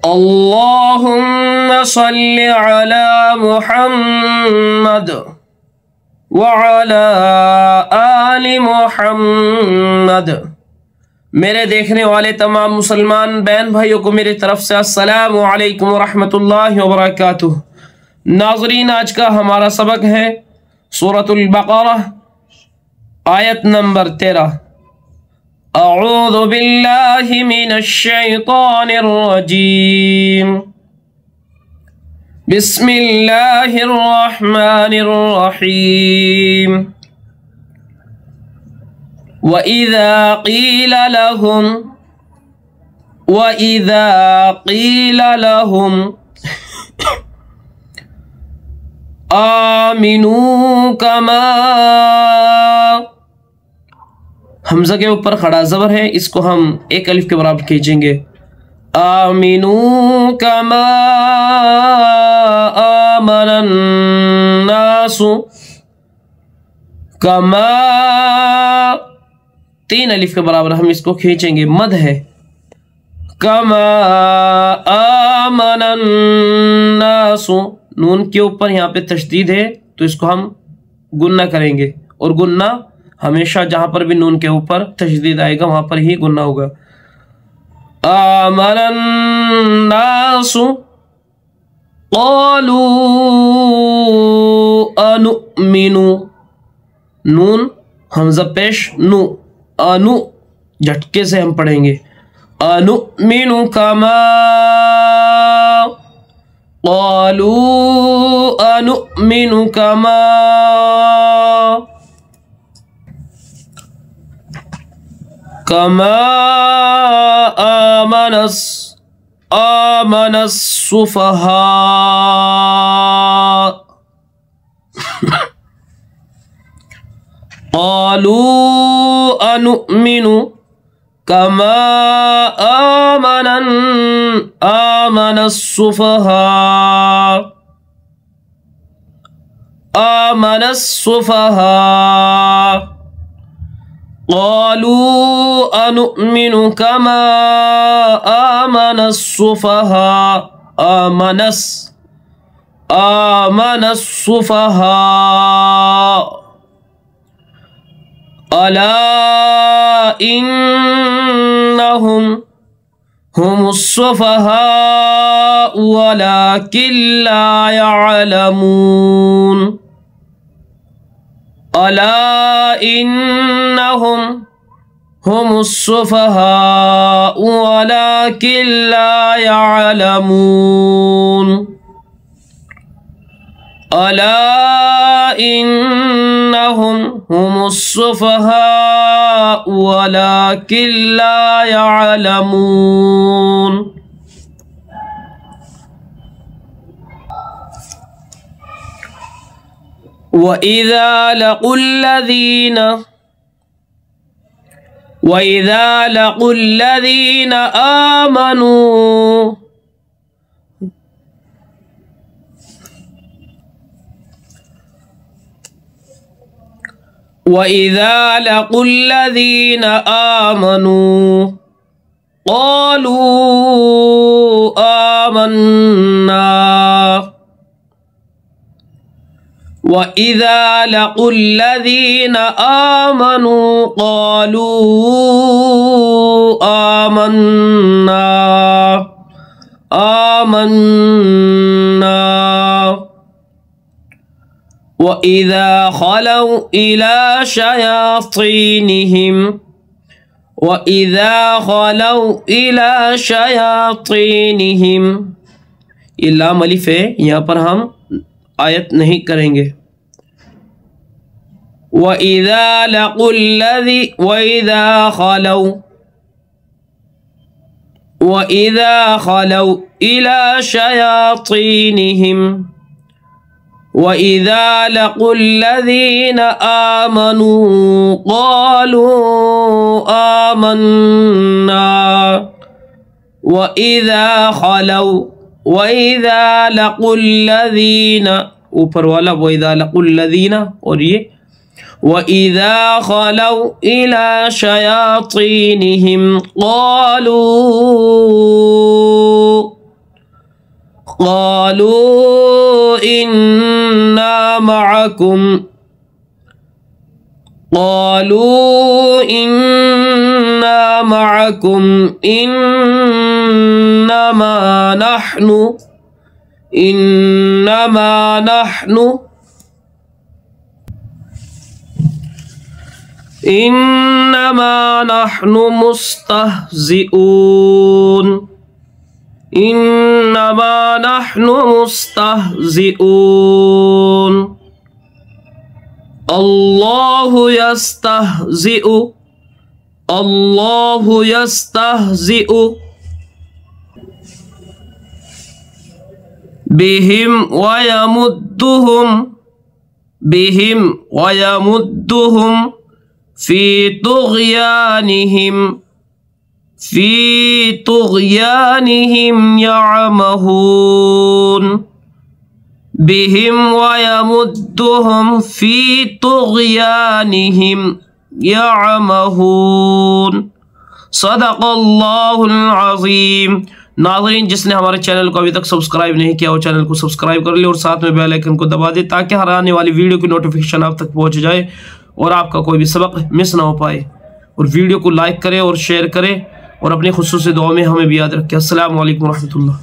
अल्लाहुम्मा सल्लि अला मुहम्मद व अला आलि मुहम्मद। मेरे देखने वाले तमाम मुसलमान बहन भाइयों को मेरी तरफ से अस्सलामु अलैकुम व रहमतुल्लाहि व बरकातुहू। नाज़रीन, आज का हमारा सबक है सूरतुल बक़रा आयत नंबर 13। अऊज़ु बिल्लाहि मिनश शैतानिर रजीम। बिस्मिल्लाहिर रहमानिर रहीम। व इज़ा क़ीला लहुम आमिनू कमा, हमज़ा के ऊपर खड़ा ज़बर है, इसको हम एक अलिफ के बराबर खींचेंगे। आमिनू कमा आमनन नासु, कमा तीन अलिफ के बराबर हम इसको खींचेंगे, मद है। कमा आमनन नासु, नून के ऊपर यहाँ पे तशदीद है तो इसको हम गुन्ना करेंगे, और गुन्ना हमेशा जहां पर भी नून के ऊपर तशदीद आएगा वहां पर ही गुन्ना होगा। आमनन नासु क़ालू अनुमिनु, नून हमज़ा पेश नु, अनु झटके से हम पढ़ेंगे। अनुमिनु कमा क़ालू अनुमिनु कमा, कमा आमनस सुफहा, क़ालू अनुमिनु कमा आमनस सुफहा, आमनस सुफहा। क़ालू अनुमिनु कमा आमनस सुफहा, आमनस सुफहा। अला इन्नहुम हुमुस सुफहा वलाकिन ला यअलमून। अला इन्नहुम हुमुस सुफहा वलाकिन ला यअलमून। अला इन्नहुम हुमुस सुफहा वलाकिन ला यअलमून। वइज़ा लक़ुल्लज़ीन आमनू, वइज़ा लक़ुल्लज़ीन आमनू क़ालू आमन्ना, वइज़ा लक़ुल्लज़ीन आमनू क़ालू आमन्ना, आमन्ना। वइज़ा ख़लौ इला शयातीनिहिम, वइज़ा ख़लौ इला शयातीनिहिम, ये लाम अलिफ है, यहाँ पर हम आयत नहीं करेंगे। वइज़ा ख़लौ इला शयातीनिहिम, वइज़ा लक़ुल्लज़ीन आमनू क़ालू आमन्ना, वइज़ा लक़ुल्लज़ीन, ऊपर वाला वइज़ा लक़ुल्लज़ीन, और ये वइज़ा ख़लौ इला शयातीनिहिम क़ालू क़ालू इन्ना मअकुम, क़ालू इन्ना मअकुम इन्नमा नहनु मुस्तहज़िऊन, इन्नमा नहनु मुस्तहज़िऊन। अल्लाहु यस्तहज़िउ बिहिम वयमुद्दुहुम फी तुग़यानिहिम यअमहून, बिहिम वयमुद्दुहुम फी तुग़यानिहिम यअमहून। सदक़ल्लाहुल अज़ीम। नाज़रीन, जिसने हमारे चैनल को अभी तक सब्सक्राइब नहीं किया वो चैनल को सब्सक्राइब कर ले और साथ में बेल आइकन को दबा दे ताकि हर आने वाली वीडियो की नोटिफिकेशन आप तक पहुंच जाए और आपका कोई भी सबक मिस ना हो पाए। और वीडियो को लाइक करें और शेयर करें और अपनी खुसूसी दुआ में हमें भी याद रखें। अस्सलामु अलैकुम रहमतुल्लाह।